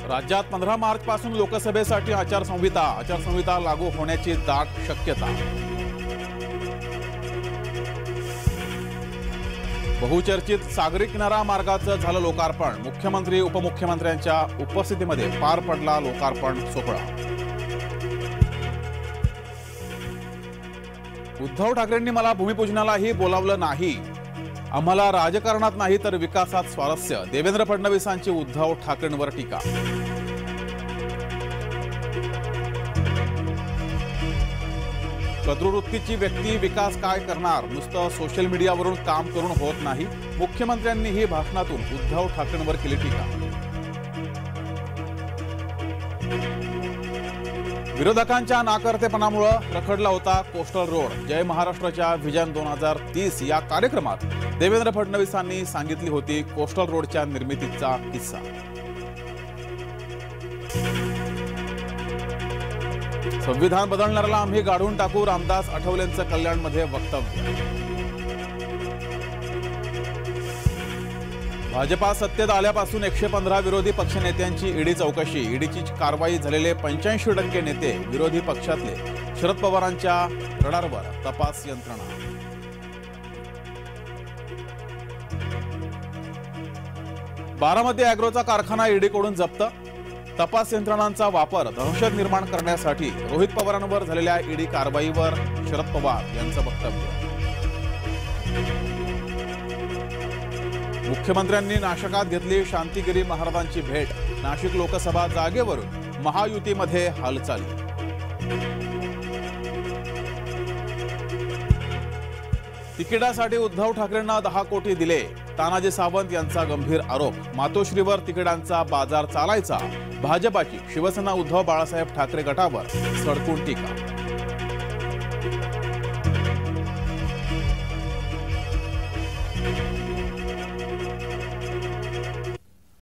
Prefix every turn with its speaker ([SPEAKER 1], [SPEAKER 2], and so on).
[SPEAKER 1] राज्यात 15 मार्च पासून लोकसभेसाठी आचारसंहिता लागू होण्याची दाट शक्यता। बहुचर्चित सागरी किनारा मार्गाचं झालं लोकार्पण। मुख्यमंत्री उपमुख्यमंत्र्यांच्या उपस्थितीमध्ये पार पडला लोकार्पण सोहळा। उद्धव ठाकरेंनी मला भूमिपूजनालाही बोलावलं नाही। आम्हाला राजकारणात नाही तर विकासात स्वारस्य। देवेंद्र फडणवीसांची उद्धव ठाकरेंवर टीका। कद्रुवृत्तीची व्यक्ती विकास काय करणार? नुसतं सोशल मीडियावरून काम करून होत नाही। मुख्यमंत्र्यांनीही भाषणातून उद्धव ठाकरेंवर केली टीका। विरोधकांच्या नाकर्तेपणामुळे रखडला होता कोस्टल रोड। जय महाराष्ट्राच्या व्हिजन 2030 या कार्यक्रमात देवेंद्र फडणवीसांनी सांगितली होती कोस्टल रोडच्या निर्मितीचा किस्सा। संविधान बदलणाऱ्याला आम्ही गाडून टाकू। रामदास आठवलेंचं कल्याणमध्ये वक्तव्य। भाजपा सत्तेत आल्यापासून 115 विरोधी पक्षनेत्यांची ईडी चौकशी। ईडीची कारवाई झालेले 85% नेते विरोधी पक्षातले। शरद पवारांच्या रडारवर तपास यंत्रणा। बारामती अॅग्रोचा कारखाना ईडीकडून जप्त। तपास यंत्रणांचा वापर दहशत निर्माण करण्यासाठी। रोहित पवारांवर झालेल्या ईडी कारवाईवर शरद पवार यांचं वक्तव्य। मुख्यमंत्र्यांनी नाशकात घेतली शांतिगिरी महाराजांची भेट। नाशिक लोकसभा जागेवरून महायुतीमध्ये हालचाली। तिकिटासाठी उद्धव ठाकरेंना 10 कोटी दिले। तानाजी सावंत यांचा गंभीर आरोप। मातोश्रीवर तिकिटांचा बाजार चालायचा। भाजपाची शिवसेना उद्धव बाळासाहेब ठाकरे गटावर सडकून टीका।